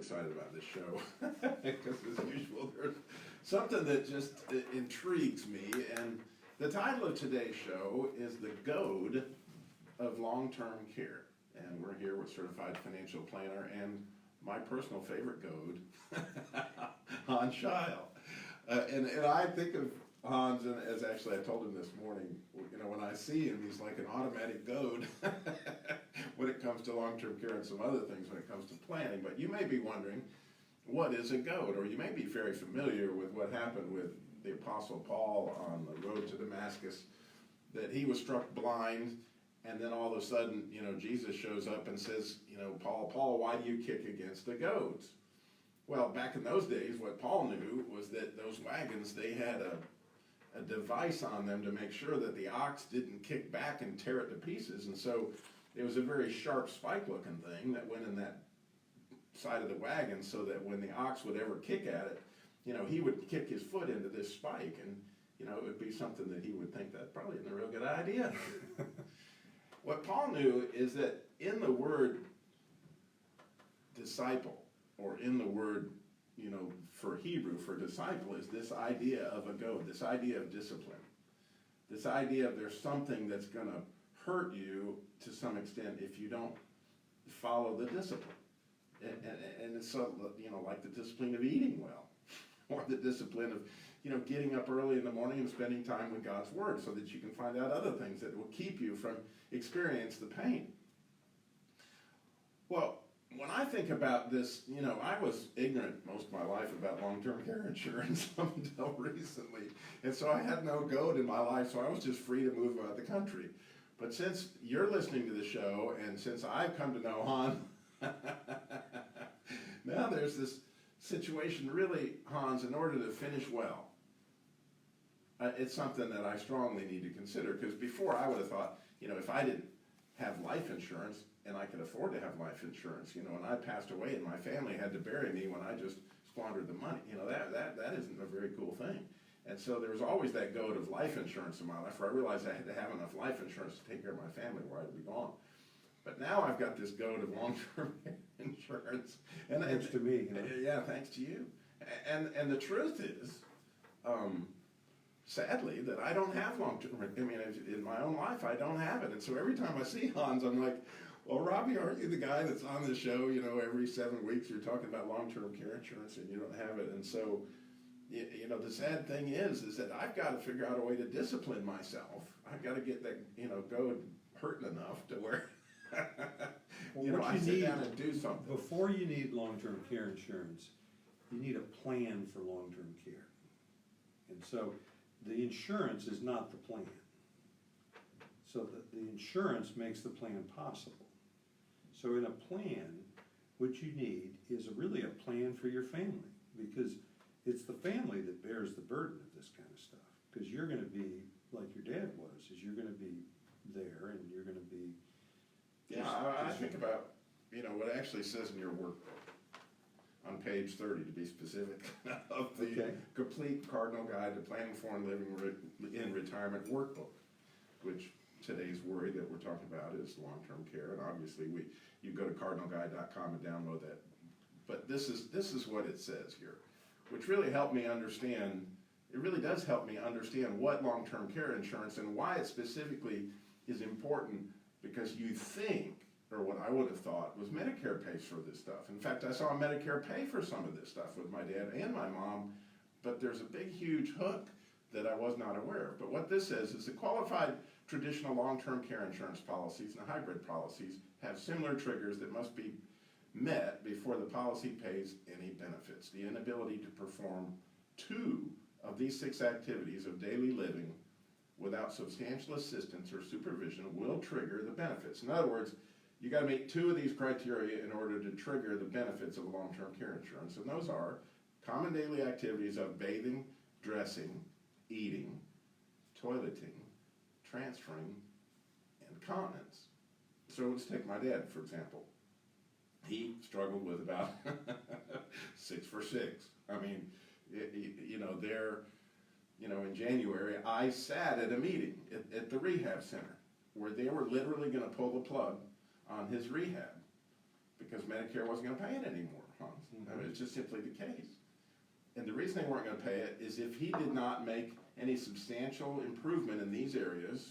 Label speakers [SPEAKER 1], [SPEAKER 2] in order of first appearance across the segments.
[SPEAKER 1] excited about this show because, as usual, there's something that just intrigues me. And the title of today's show is The Goad of Long-Term Care. And we're here with certified financial planner and my personal favorite goad, Hans Scheil. And I think of Hans, and as actually I told him this morning, you know, when I see him, he's like an automatic goad when it comes to long-term care and some other things when it comes to planning. But you may be wondering, what is a goad? Or you may be very familiar with what happened with the Apostle Paul on the road to Damascus, that he was struck blind, and then all of a sudden, you know, Jesus shows up and says, you know, Paul, why do you kick against the goads? Well, back in those days, what Paul knew was that those wagons, they had a device on them to make sure that the ox didn't kick back and tear it to pieces. And so it was a very sharp spike looking thing that went in that side of the wagon, so that when the ox would ever kick at it, you know, he would kick his foot into this spike, and, you know, it would be something that he would think that probably isn't a real good idea. What Paul knew is that in the word disciple, or in the word, you know, for Hebrew, for disciple, is this idea of a goad, this idea of discipline, this idea of there's something that's going to hurt you to some extent if you don't follow the discipline. And it's so, you know, like the discipline of eating well, or the discipline of, you know, getting up early in the morning and spending time with God's Word so that you can find out other things that will keep you from experience the pain. Well, when I think about this, you know, I was ignorant most of my life about long-term care insurance up until recently. And so I had no goad in my life, so I was just free to move about the country. But since you're listening to the show, and since I've come to know Hans, now there's this situation really, Hans, in order to finish well, it's something that I strongly need to consider. Because before I would have thought, you know, if I didn't have life insurance, and I could afford to have life insurance, you know, and I passed away and my family had to bury me when I just squandered the money, you know, that isn't a very cool thing. And so there was always that goad of life insurance in my life, where I realized I had to have enough life insurance to take care of my family where I'd be gone. But now I've got this goad of long-term insurance. And
[SPEAKER 2] thanks to me.
[SPEAKER 1] Huh? Yeah, thanks to you. And the truth is, sadly, that I don't have long-term, I mean, in my own life, I don't have it. And so every time I see Hans, I'm like, well, Robby, aren't you the guy that's on the show, you know, every 7 weeks you're talking about long-term care insurance and you don't have it? And so, you know, the sad thing is that I've got to figure out a way to discipline myself. I've got to get that, you know, goad hurting enough to where,
[SPEAKER 2] well,
[SPEAKER 1] you know, I sit down and do something.
[SPEAKER 2] Before you need long-term care insurance, you need a plan for long-term care. And so the insurance is not the plan. So the insurance makes the plan possible. So in a plan, what you need is really a plan for your family, because it's the family that bears the burden of this kind of stuff. Because you're going to be like your dad was, is you're going to be there and you're going to be...
[SPEAKER 1] Yeah, I think about, you know, what it actually says in your workbook, on page 30 to be specific, of the Complete Cardinal Guide to Planning for and Living in Retirement workbook, which today's worry that we're talking about is long-term care, and obviously you go to cardinalguide.com and download that. But this is what it says here, which really helped me understand. It really does help me understand what long-term care insurance and why it specifically is important, because you think, or what I would have thought, was Medicare pays for this stuff. In fact, I saw Medicare pay for some of this stuff with my dad and my mom, but there's a big, huge hook that I was not aware of. But what this says is the qualified traditional long-term care insurance policies and hybrid policies have similar triggers that must be met before the policy pays any benefits. The inability to perform 2 of these 6 activities of daily living without substantial assistance or supervision will trigger the benefits. In other words, you got to meet 2 of these criteria in order to trigger the benefits of long-term care insurance, and those are common daily activities of bathing, dressing, eating, toileting, transferring, and continence. So let's take my dad, for example. He struggled with about 6 for 6. I mean, you know, in January, I sat at a meeting at the rehab center where they were literally going to pull the plug on his rehab because Medicare wasn't going to pay it anymore, Hans. it's just simply the case. And the reason they weren't gonna pay it is if he did not make any substantial improvement in these areas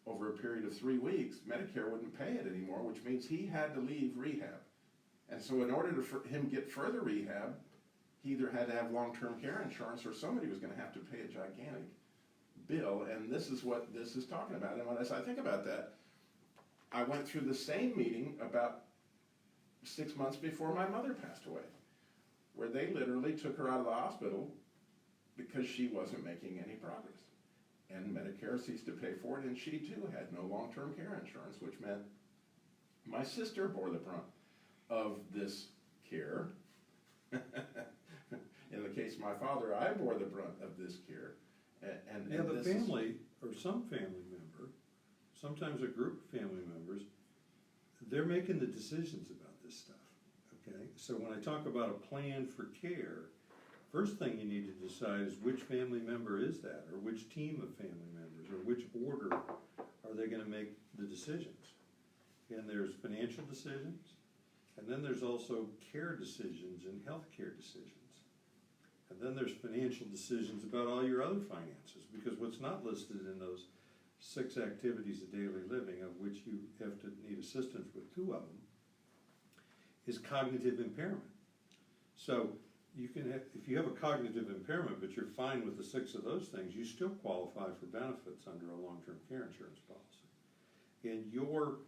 [SPEAKER 1] over a period of 3 weeks, Medicare wouldn't pay it anymore, which means he had to leave rehab. And so in order to for him get further rehab, he either had to have long-term care insurance or somebody was gonna have to pay a gigantic bill, and this is what this is talking about. And as I think about that, I went through the same meeting about 6 months before my mother passed away, where they literally took her out of the hospital because she wasn't making any progress. And Medicare ceased to pay for it, and she too had no long-term care insurance, which meant my sister bore the brunt of this care. In the case of my father, I bore the brunt of this care. And
[SPEAKER 2] Yeah, the
[SPEAKER 1] this
[SPEAKER 2] family, or some family member, sometimes a group of family members, they're making the decisions about this stuff, okay? So when I talk about a plan for care, first thing you need to decide is which family member is that, or which team of family members, or which order are they gonna make the decisions? And there's financial decisions, and then there's also care decisions and healthcare decisions. And then there's financial decisions about all your other finances, because what's not listed in those 6 activities of daily living, of which you have to need assistance with 2 of them, is cognitive impairment. So you can have, if you have a cognitive impairment, but you're fine with the 6 of those things, you still qualify for benefits under a long-term care insurance policy. And your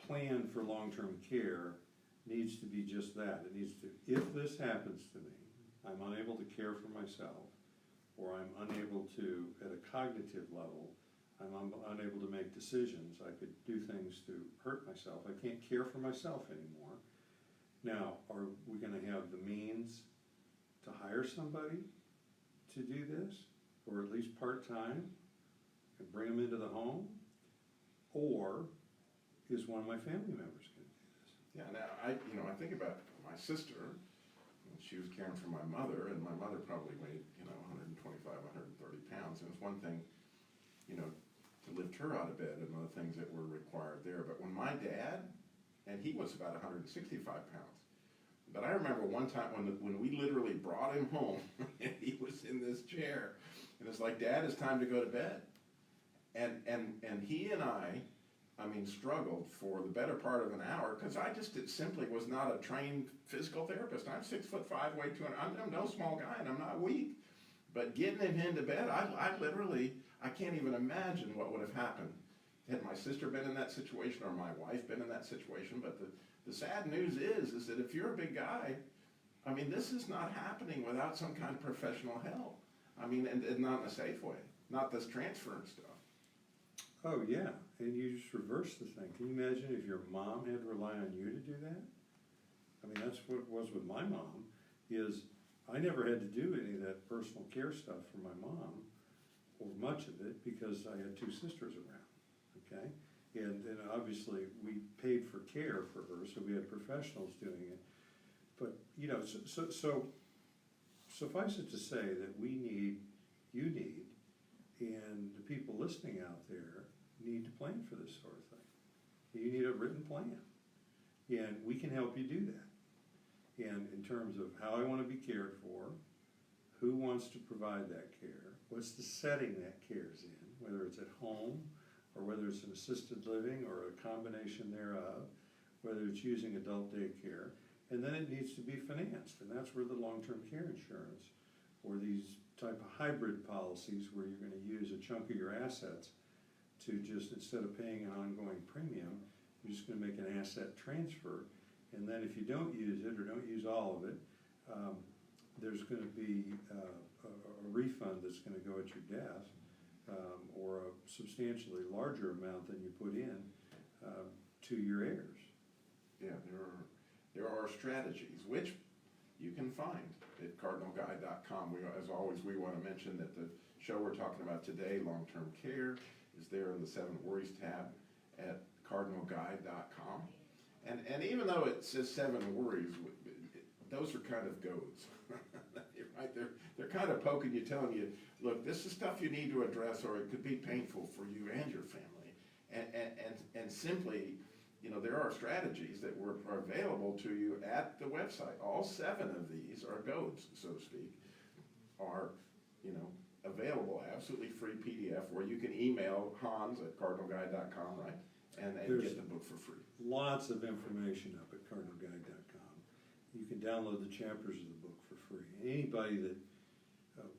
[SPEAKER 2] plan for long-term care needs to be just that. It needs to, if this happens to me, I'm unable to care for myself, or I'm unable to, at a cognitive level, I'm unable to make decisions. I could do things to hurt myself. I can't care for myself anymore. Now, are we gonna have the means to hire somebody to do this, or at least part-time, and bring them into the home? Or is one of my family members gonna do this?
[SPEAKER 1] Yeah, now, I think about my sister. She was caring for my mother, and my mother probably weighed, 125, 130 pounds. And it's one thing, to lift her out of bed and other things that were required there. But when my dad, and he was about 165 pounds, but I remember one time when we literally brought him home, and he was in this chair, and it's like, Dad, it's time to go to bed. And he and I struggled for the better part of an hour, because it simply was not a trained physical therapist. I'm 6'5", weigh 200. I'm no small guy, and I'm not weak. But getting him into bed, I can't even imagine what would have happened had my sister been in that situation or my wife been in that situation. But the sad news is that if you're a big guy, this is not happening without some kind of professional help. And not in a safe way, not this transferring stuff.
[SPEAKER 2] Oh, yeah, and you just reverse the thing. Can you imagine if your mom had to rely on you to do that? That's what it was with my mom, is I never had to do any of that personal care stuff for my mom, or much of it, because I had 2 sisters around, okay? And obviously, we paid for care for her, so we had professionals doing it. But, so suffice it to say that you need, and the people listening out there need to plan for this sort of thing. You need a written plan, and we can help you do that. And in terms of how I want to be cared for, who wants to provide that care, what's the setting that care's in, whether it's at home, or whether it's an assisted living, or a combination thereof, whether it's using adult daycare, and then it needs to be financed, and that's where the long-term care insurance, or these type of hybrid policies where you're going to use a chunk of your assets to just, instead of paying an ongoing premium, you're just going to make an asset transfer, and then if you don't use it or don't use all of it, there's going to be a refund that's going to go at your death, or a substantially larger amount than you put in to your heirs.
[SPEAKER 1] Yeah, there are strategies which you can find at cardinalguide.com. As always, we want to mention that the show we're talking about today, long-term care, is there in the 7 Worries tab at cardinalguide.com. And even though it says 7 Worries, those are kind of goads. Right? They're kind of poking you, telling you, look, this is stuff you need to address, or it could be painful for you and your family. And simply, there are strategies that are available to you at the website. All 7 of these are Goads, so to speak, are, available, absolutely free PDF, where you can email hans@cardinalguide.com, right? And get the book for free.
[SPEAKER 2] Lots of information up at cardinalguide.com. You can download the chapters of the book for free. Anybody that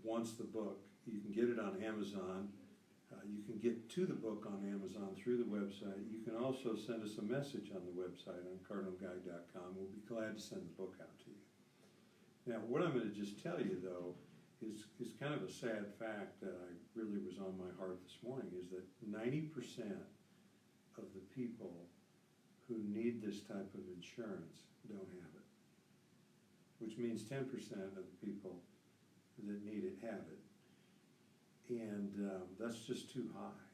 [SPEAKER 2] wants the book, you can get it on Amazon. You can get to the book on Amazon through the website. You can also send us a message on the website on cardinalguide.com. We'll be glad to send the book out to you. Now, what I'm going to just tell you, though, is kind of a sad fact that I really was on my heart this morning, is that 90% of the people who need this type of insurance don't have it, which means 10% of the people that need it have it. And that's just too high.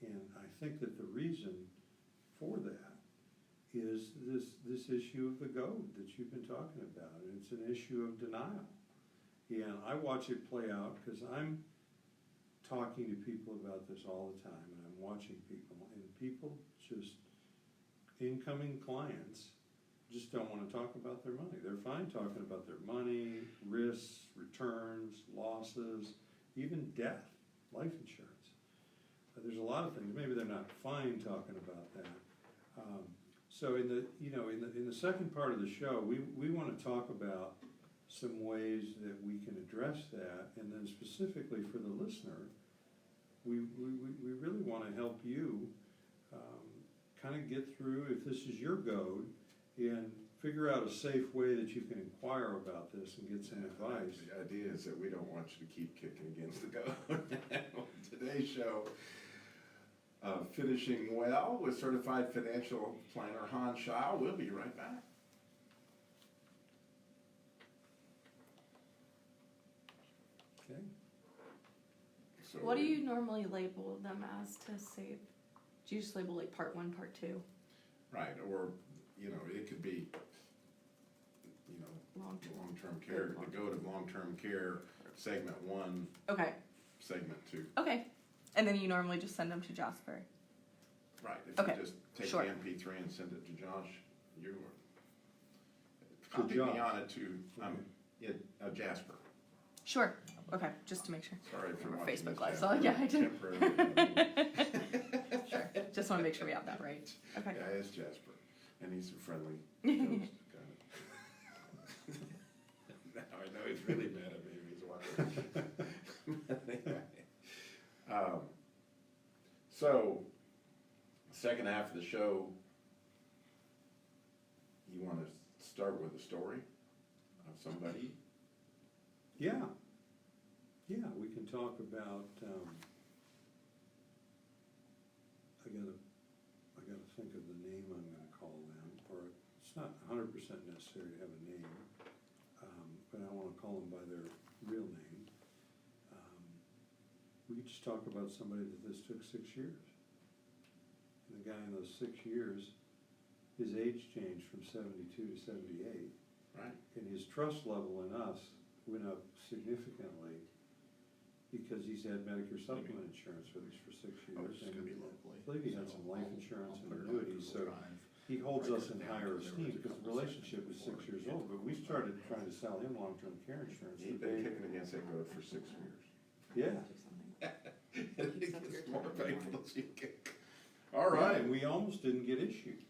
[SPEAKER 2] And I think that the reason for that is this issue of the Goad that you've been talking about. And it's an issue of denial. And I watch it play out because I'm talking to people about this all the time, and I'm watching people, and people just, incoming clients, just don't want to talk about their money. They're fine talking about their money, risks, returns, losses, even death, life insurance. There's a lot of things. Maybe they're not fine talking about that. So in the second part of the show, we want to talk about some ways that we can address that, and then specifically for the listener, we really want to help you kind of get through, if this is your Goad, and figure out a safe way that you can inquire about this and get some advice.
[SPEAKER 1] The idea is that we don't want you to keep kicking against the Goad. On today's show, Finishing Well with Certified Financial Planner Hans Schau. We'll be right back.
[SPEAKER 2] Okay.
[SPEAKER 1] So
[SPEAKER 3] What do you normally label them as to save? Do you just label like part 1, part 2?
[SPEAKER 1] Right, or, it could be, long-term care, the Goad of long-term care, segment 1,
[SPEAKER 3] Okay.
[SPEAKER 1] segment 2.
[SPEAKER 3] Okay. And then you normally just send them to Jasper.
[SPEAKER 1] Right, if
[SPEAKER 3] Okay,
[SPEAKER 1] you just take
[SPEAKER 3] sure.
[SPEAKER 1] the MP3 and send it to Josh, you
[SPEAKER 2] To
[SPEAKER 1] copy me
[SPEAKER 2] Josh.
[SPEAKER 1] on it to, Jasper.
[SPEAKER 3] Sure. Okay, just to make sure.
[SPEAKER 1] Sorry if you're
[SPEAKER 3] We're
[SPEAKER 1] watching
[SPEAKER 3] Facebook
[SPEAKER 1] this,
[SPEAKER 3] Live, so yeah, I did.
[SPEAKER 1] Temporary.
[SPEAKER 3] Sure. Just want to make sure we have that right. Okay.
[SPEAKER 1] Yeah, it's Jasper, and he's a friendly ghost, kind of. Now I know he's really mad at me when he's watching. Anyway, so, second half of the show, you want to start with a story of somebody?
[SPEAKER 2] Yeah, we can talk about, I gotta think of the name I'm gonna call them, or it's not 100% necessary to have a name, but I wanna call them by their real name. We could just talk about somebody that this took 6 years. And the guy in those 6 years, his age changed from 72 to 78.
[SPEAKER 1] Right.
[SPEAKER 2] And his trust level in us went up significantly because he's had Medicare supplement insurance with us for 6 years.
[SPEAKER 1] Oh, it's gonna be
[SPEAKER 2] And
[SPEAKER 1] locally.
[SPEAKER 2] I believe he had
[SPEAKER 4] So
[SPEAKER 2] some life
[SPEAKER 4] I'll
[SPEAKER 2] insurance and
[SPEAKER 4] put it on
[SPEAKER 2] annuities, so
[SPEAKER 4] Google Drive.
[SPEAKER 2] he holds
[SPEAKER 4] Write
[SPEAKER 2] us
[SPEAKER 4] it
[SPEAKER 2] in
[SPEAKER 4] down,
[SPEAKER 2] higher
[SPEAKER 4] because there
[SPEAKER 2] esteem
[SPEAKER 4] was a
[SPEAKER 2] because the
[SPEAKER 4] couple
[SPEAKER 2] relationship was
[SPEAKER 4] seconds
[SPEAKER 2] 6 years
[SPEAKER 4] before
[SPEAKER 2] old, but we started trying to sell him long-term care insurance.
[SPEAKER 1] He's
[SPEAKER 2] the
[SPEAKER 1] been
[SPEAKER 2] day-
[SPEAKER 1] kicking against that Goad for 6 years.
[SPEAKER 2] Yeah.
[SPEAKER 1] It gets more painful as you kick. All
[SPEAKER 2] Right,
[SPEAKER 1] right.
[SPEAKER 2] and we almost didn't get issued.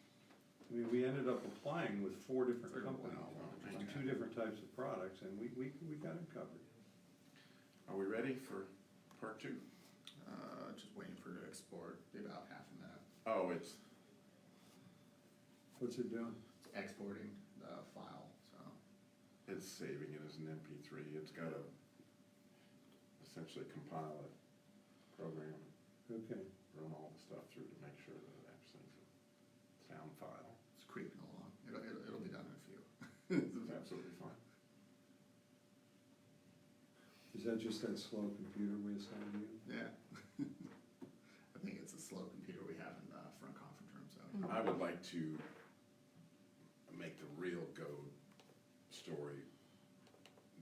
[SPEAKER 2] I mean, we ended up applying with 4 different
[SPEAKER 4] For a
[SPEAKER 2] companies
[SPEAKER 4] while.
[SPEAKER 2] on 2 different types of products, and we got it covered.
[SPEAKER 1] Are we ready for part 2?
[SPEAKER 4] Just waiting for it to export, be about half a minute.
[SPEAKER 1] Oh, it's
[SPEAKER 2] What's it doing?
[SPEAKER 4] It's exporting the file, so.
[SPEAKER 1] saving it as an MP3. It's got to essentially compile a program,
[SPEAKER 2] Okay.
[SPEAKER 1] run all the stuff through to make sure that it actually is a sound file.
[SPEAKER 4] It's creeping along. It'll be done in a few.
[SPEAKER 1] It's absolutely fine.
[SPEAKER 2] Is that just that slow computer we assigned you?
[SPEAKER 4] Yeah. I think it's a slow computer we have in the front conference room, so.
[SPEAKER 1] I would like to make the real Goad story,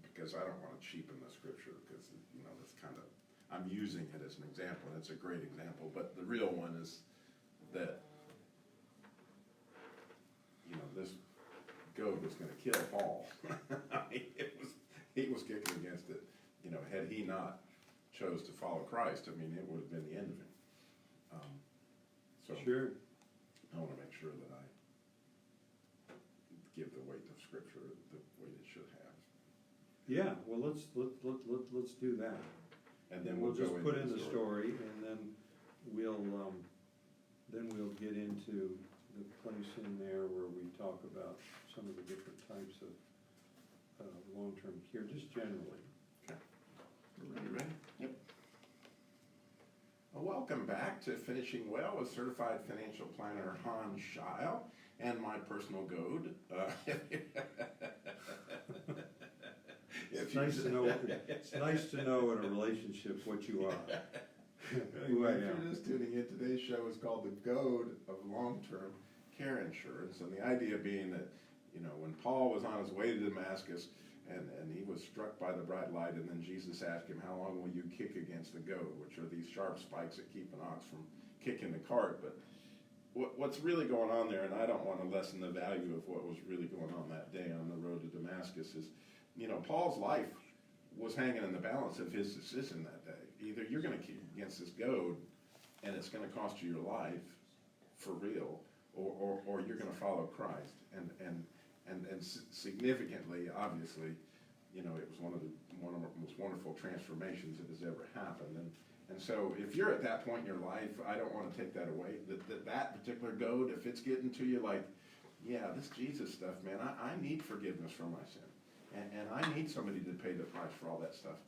[SPEAKER 1] because I don't want to cheapen the scripture, because, that's kind of, I'm using it as an example, and it's a great example, but the real one is that this goad was gonna kill Paul. I mean, he was kicking against it. You know, had he not chose to follow Christ, I mean, it would have been the end of him. So
[SPEAKER 2] Sure.
[SPEAKER 1] I wanna make sure that I give the weight of Scripture the weight it should have.
[SPEAKER 2] Yeah, well, let's do that.
[SPEAKER 1] And then
[SPEAKER 2] We'll
[SPEAKER 1] we'll go
[SPEAKER 2] just put
[SPEAKER 1] into
[SPEAKER 2] in the story, and then we'll get into the place in there where we talk about some of the different types of long-term care, just generally.
[SPEAKER 1] Okay. You ready? Yep. Well, welcome back to Finishing Well with Certified Financial Planner Han Scheil and my personal goad.
[SPEAKER 2] It's nice to know. It's nice to know in a relationship what you are. Who I
[SPEAKER 1] If
[SPEAKER 2] am.
[SPEAKER 1] you're just tuning in, today's show is called The Goad of Long-Term Care Insurance, and the idea being that, you know, when Paul was on his way to Damascus, and he was struck by the bright light, and then Jesus asked him, how long will you kick against the goad, which are these sharp spikes that keep an ox from kicking the cart. But what's really going on there, and I don't want to lessen the value of what was really going on that day on the road to Damascus, is, you know, Paul's life was hanging in the balance of his decision that day. Either you're going to kick against this goad, and it's going to cost you your life for real, or you're going to follow Christ. And significantly, obviously, you know, it was one of the most wonderful transformations that has ever happened. And so if you're at that point in your life, I don't want to take that away. That particular goad, if it's getting to you like, yeah, this Jesus stuff, man, I need forgiveness for my sin. And I need somebody to pay the price for all that stuff.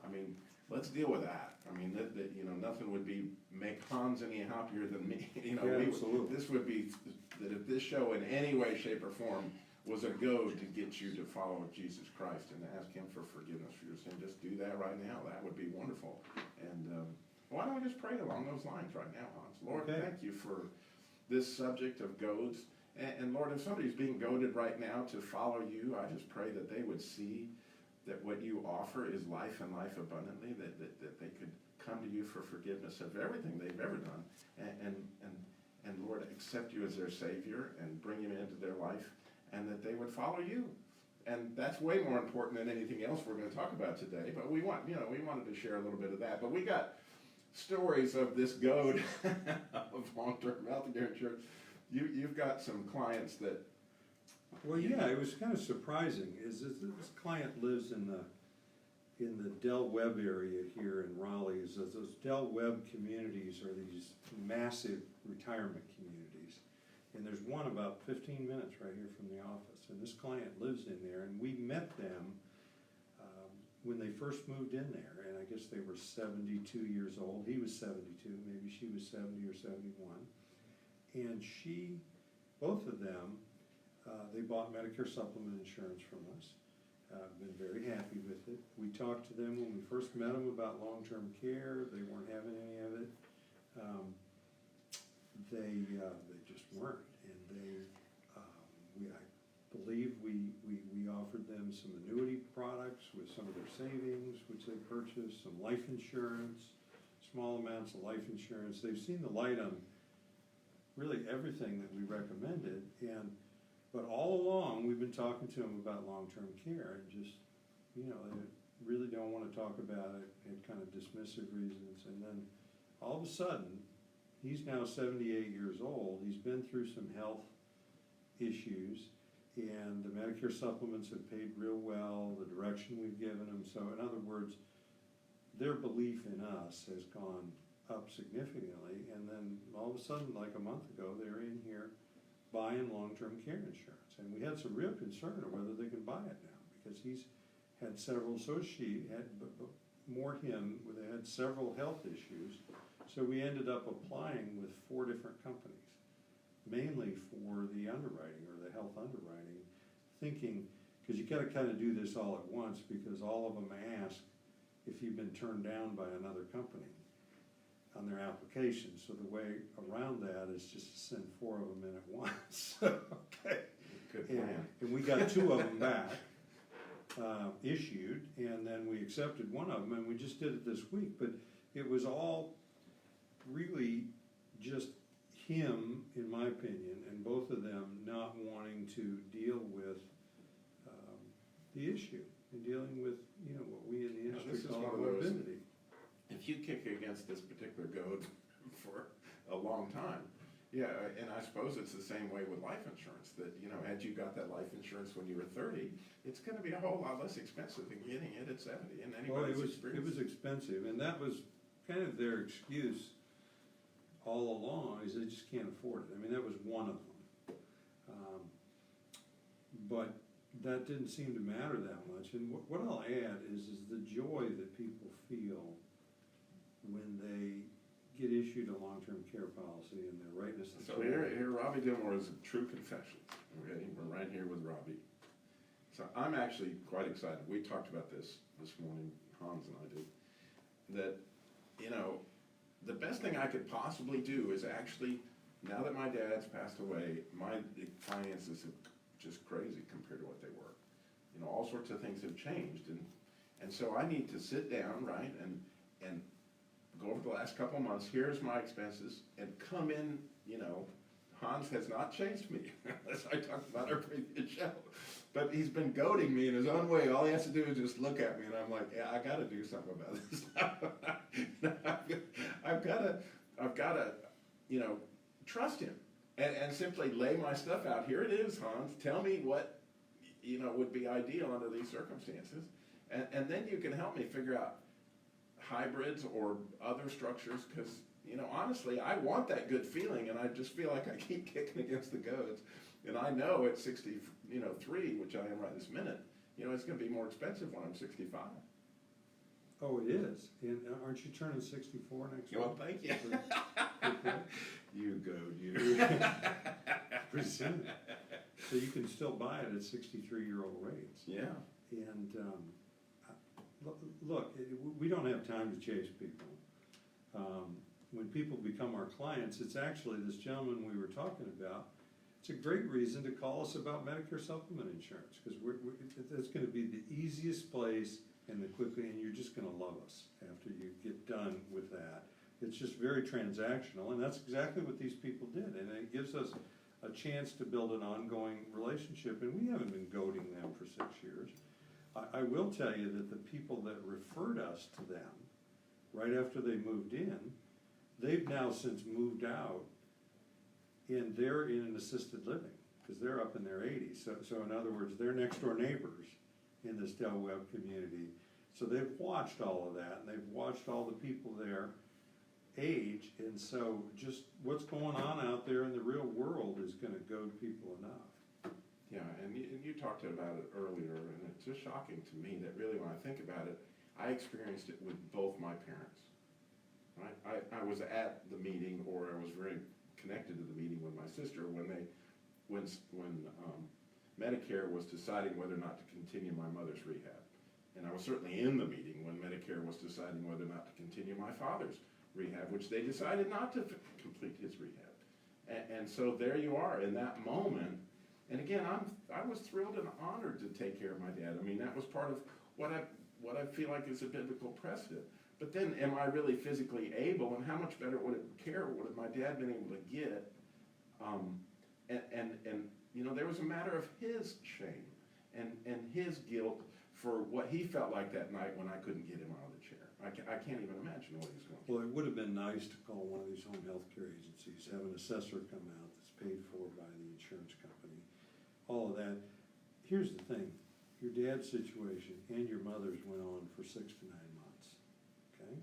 [SPEAKER 1] I mean, let's deal with that. I mean, you know, nothing would make Hans any happier than me. You know,
[SPEAKER 2] Yeah, absolutely.
[SPEAKER 1] this would be, that if this show in any way, shape, or form was a goad to get you to follow Jesus Christ and to ask Him for forgiveness for your sin, just do that right now. That would be wonderful. And why don't we just pray along those lines right now, Hans? Lord,
[SPEAKER 2] Okay.
[SPEAKER 1] Thank you for this subject of goads. And Lord, if somebody's being goaded right now to follow you, I just pray that they would see that what you offer is life and life abundantly, that they could come to you for forgiveness of everything they've ever done, and Lord, accept you as their Savior and bring you into their life, and that they would follow you. And that's way more important than anything else we're going to talk about today, but we wanted to share a little bit of that. But we got stories of this goad of long-term health care insurance. You've got some clients that...
[SPEAKER 2] Well, yeah, it was kind of surprising. This client lives in the Del Webb area here in Raleigh. Those Del Webb communities are these massive retirement communities, and there's one about 15 minutes right here from the office. And this client lives in there, and we met them when they first moved in there. And I guess they were 72 years old. He was 72, maybe she was 70 or 71. And both of them, they bought Medicare supplement insurance from us. Been very happy with it. We talked to them when we first met them about long-term care. They weren't having any of it. They just weren't. And I believe we offered them some annuity products with some of their savings, which they purchased, some life insurance, small amounts of life insurance. They've seen the light on really everything that we recommended, but all along we've been talking to them about long-term care, and just, you know, they really don't want to talk about it in kind of dismissive reasons. And then all of a sudden, he's now 78 years old. He's been through some health issues, and the Medicare supplements have paid real well, the direction we've given them. So in other words, their belief in us has gone up significantly, and then all of a sudden, like a month ago, they're in here buying long-term care insurance. And we had some real concern of whether they can buy it now, because he's had several they had several health issues. So we ended up applying with 4 different companies, mainly for the underwriting or the health underwriting, thinking, because you got to kind of do this all at once, because all of them ask if you've been turned down by another company on their application. So the way around that is just to send 4 of them in at once. Okay.
[SPEAKER 1] Good plan.
[SPEAKER 2] And we got 2 of them back, issued, and then we accepted 1 of them, and we just did it this week. But it was all really just him, in my opinion, and both of them not wanting to deal with the issue and dealing with, you know, what we in the
[SPEAKER 1] Now,
[SPEAKER 2] industry
[SPEAKER 1] this is
[SPEAKER 2] call
[SPEAKER 1] one of those-
[SPEAKER 2] morbidity.
[SPEAKER 1] If you kick against this particular Goad for a long time, yeah, and I suppose it's the same way with life insurance, that, you know, had you got that life insurance when you were 30, it's gonna be a whole lot less expensive than getting it at 70, and
[SPEAKER 2] Well,
[SPEAKER 1] anybody's
[SPEAKER 2] it
[SPEAKER 1] experience.
[SPEAKER 2] was expensive, and that was kind of their excuse all along, is they just can't afford it. I mean, that was one of them. But that didn't seem to matter that much, and what I'll add is the joy that people feel when they get issued a long-term care policy and they're writing us the
[SPEAKER 1] So here, Robby Dilmore is a true confession. Okay, we're right here with Robby. So I'm actually quite excited. We talked about this morning, Hans and I did, that, you know, the best thing I could possibly do is actually, now that my dad's passed away, my finances are just crazy compared to what they were. You know, all sorts of things have changed, and so I need to sit down, right, and go over the last couple of months, here's my expenses, and come in, you know, Hans has not changed me, as I talked about our previous show, but he's been goading me in his own way. All he has to do is just look at me, and I'm like, yeah, I gotta do something about this now. I've gotta, you know, trust him, and simply lay my stuff out. Here it is, Hans, tell me what, you know, would be ideal under these circumstances, and then you can help me figure out hybrids or other structures, because, you know, honestly, I want that good feeling, and I just feel like I keep kicking against the goads, and I know at 63, which I am right this minute, you know, it's gonna be more expensive when I'm 65.
[SPEAKER 2] Oh, it is, and aren't you turning 64 next week?
[SPEAKER 1] Well, thank you.
[SPEAKER 2] Okay.
[SPEAKER 1] You goad, you.
[SPEAKER 2] Pretty soon. So you can still buy it at 63-year-old rates.
[SPEAKER 1] Yeah.
[SPEAKER 2] And, look, we don't have time to chase people. When people become our clients, it's actually this gentleman we were talking about. It's a great reason to call us about Medicare supplement insurance, because it's gonna be the easiest place and and you're just gonna love us after you get done with that. It's just very transactional, and that's exactly what these people did, and it gives us a chance to build an ongoing relationship, and we haven't been goading them for 6 years. I will tell you that the people that referred us to them, right after they moved in, they've now since moved out, and they're in an assisted living, because they're up in their 80s. So in other words, they're next door neighbors in this Del Webb community. So they've watched all of that, and they've watched all the people there age, and so just what's going on out there in the real world is gonna goad people enough.
[SPEAKER 1] Yeah, and you talked about it earlier, and it's just shocking to me that really, when I think about it, I experienced it with both my parents. Right? I was at the meeting, or I was very connected to the meeting with my sister when Medicare was deciding whether or not to continue my mother's rehab. And I was certainly in the meeting when Medicare was deciding whether or not to continue my father's rehab, which they decided not to complete his rehab. And so there you are in that moment. And again, I was thrilled and honored to take care of my dad. I mean, that was part of what I feel like is a biblical precedent. But then, am I really physically able, and how much better would my dad been able to get? And you know, there was a matter of his shame and his guilt for what he felt like that night when I couldn't get him out of the chair. I can't even imagine what he's going through.
[SPEAKER 2] Well, it would have been nice to call one of these home health care agencies, have an assessor come out that's paid for by the insurance company, all of that. Here's the thing, your dad's situation and your mother's went on for 6 to 9 months, okay?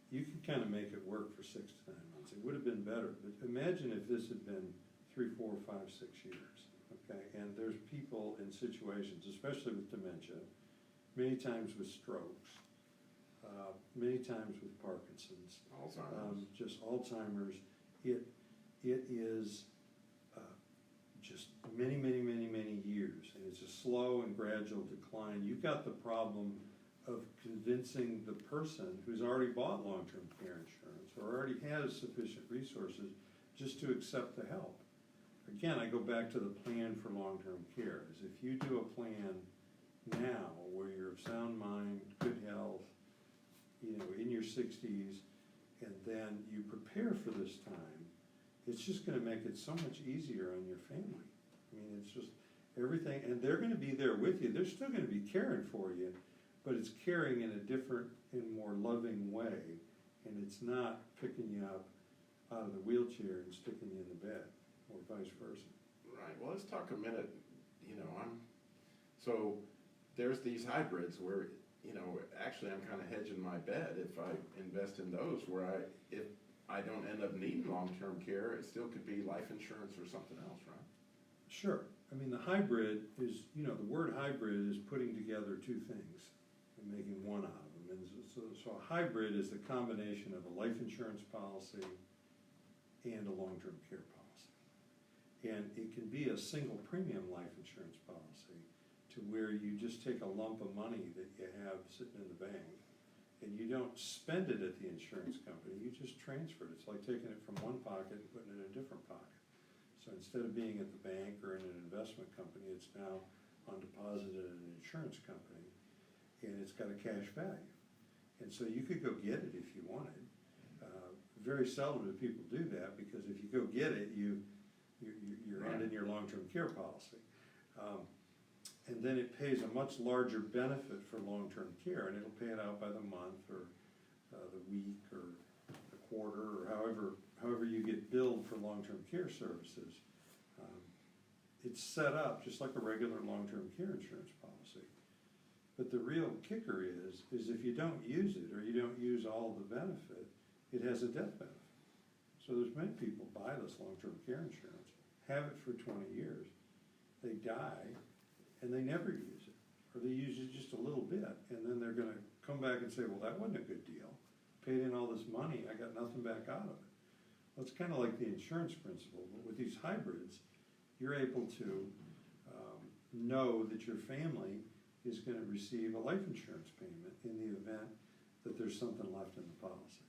[SPEAKER 2] You can kind of make it work for 6 to 9 months. It would have been better, but imagine if this had been 3, 4, 5, 6 years, okay? And there's people in situations, especially with dementia, many times with strokes, many times with Parkinson's,
[SPEAKER 1] Alzheimer's.
[SPEAKER 2] just Alzheimer's. It is just many years, and it's a slow and gradual decline. You've got the problem of convincing the person who's already bought long-term care insurance or already has sufficient resources just to accept the help. Again, I go back to the plan for long-term care. Is if you do a plan now where you're of sound mind, good health, you know, in your 60s, and then you prepare for this time, it's just gonna make it so much easier on your family. I mean, it's just everything, and they're gonna be there with you, they're still gonna be caring for you, but it's caring in a different and more loving way, and it's not picking you up out of the wheelchair and sticking you in the bed, or vice versa.
[SPEAKER 1] Right, well, let's talk a minute, so there's these hybrids where, actually I'm kinda hedging my bet if I invest in those where if I don't end up needing long-term care, it still could be life insurance or something else, right?
[SPEAKER 2] Sure, I mean, the hybrid is, the word hybrid is putting together two things and making one out of them. And so a hybrid is the combination of a life insurance policy and a long-term care policy. And it can be a single premium life insurance policy to where you just take a lump of money that you have sitting in the bank and you don't spend it at the insurance company, you just transfer it. It's like taking it from one pocket and putting it in a different pocket. So instead of being at the bank or in an investment company, it's now on deposit at an insurance company, and it's got a cash value. And so you could go get it if you wanted. Very seldom do people do that, because if you go get it, you're ending your long-term care policy. And then it pays a much larger benefit for long-term care, and it'll pay it out by the month or the week or the quarter, or however you get billed for long-term care services. It's set up just like a regular long-term care insurance policy. But the real kicker is if you don't use it, or you don't use all the benefit, it has a death benefit. So there's many people buy this long-term care insurance, have it for 20 years, they die, and they never use it. Or they use it just a little bit, and then they're gonna come back and say, well, that wasn't a good deal. Paid in all this money, I got nothing back out of it. Well, it's kind of like the insurance principle, but with these hybrids, you're able to know that your family is gonna receive a life insurance payment in the event that there's something left in the policy.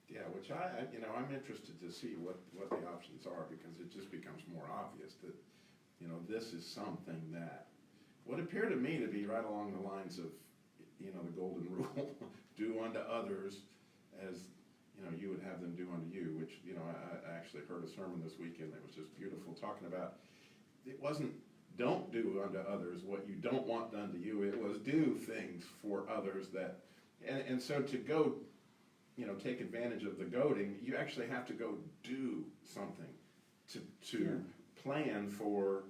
[SPEAKER 1] Yeah, which I'm interested to see what the options are, because it just becomes more obvious that, this is something that would appear to me to be right along the lines of, the golden rule, do unto others as, you would have them do unto you, which, I actually heard a sermon this weekend that was just beautiful, talking about, it wasn't don't do unto others what you don't want done to you, it was do things for others that, and so to go, take advantage of the goading, you actually have to go do something to plan for,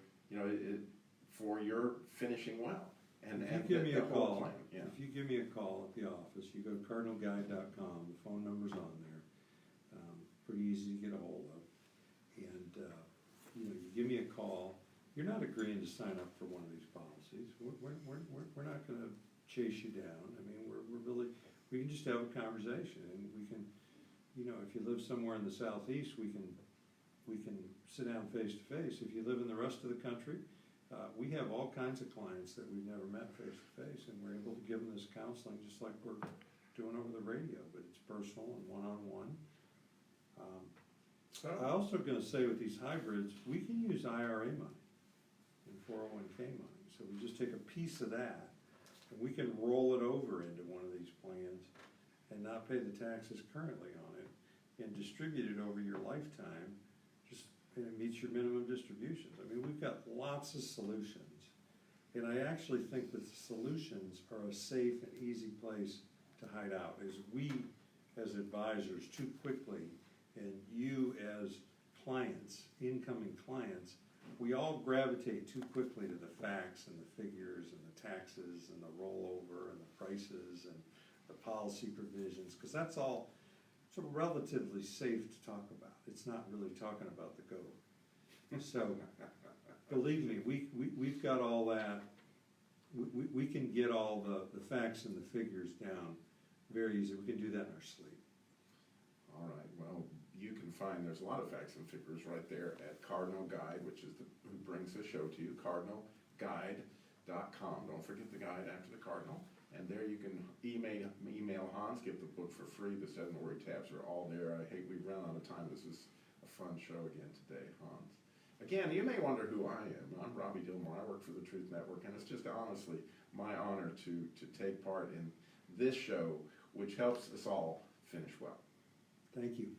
[SPEAKER 1] for your finishing well. And
[SPEAKER 2] if you give me a call,
[SPEAKER 1] plan, yeah.
[SPEAKER 2] If you give me a call at the office, you go to cardinalguide.com, the phone number's on there, pretty easy to get a hold of. And, you give me a call, you're not agreeing to sign up for one of these policies. We're not gonna chase you down. I mean, we can just have a conversation, and we can, if you live somewhere in the southeast, we can sit down face to face. If you live in the rest of the country, we have all kinds of clients that we've never met face to face, and we're able to give them this counseling just like we're doing over the radio, but it's personal and one-on-one. I'm also gonna say with these hybrids, we can use IRA money and 401k money. So we just take a piece of that, and we can roll it over into one of these plans and not pay the taxes currently on it, and distribute it over your lifetime, and it meets your minimum distributions. I mean, we've got lots of solutions, and I actually think that the solutions are a safe and easy place to hide out. Is we, as advisors, too quickly, and you as clients, incoming clients, we all gravitate too quickly to the facts and the figures and the taxes and the rollover and the prices and the policy provisions, because that's all sort of relatively safe to talk about. It's not really talking about the goat. So, believe me, we've got all that. We can get all the facts and the figures down very easy. We can do that in our sleep.
[SPEAKER 1] All right, well, you can find, there's a lot of facts and figures right there at Cardinal Guide, which is who brings the show to you, cardinalguide.com. Don't forget the guide after the cardinal. And there you can email Hans, get the book for free. The 7 worry tabs are all there. I hate we've run out of time. This is a fun show again today, Hans. Again, you may wonder who I am. I'm Robby Dilmore. I work for the Truth Network, and it's just honestly my honor to take part in this show, which helps us all finish well.
[SPEAKER 2] Thank you.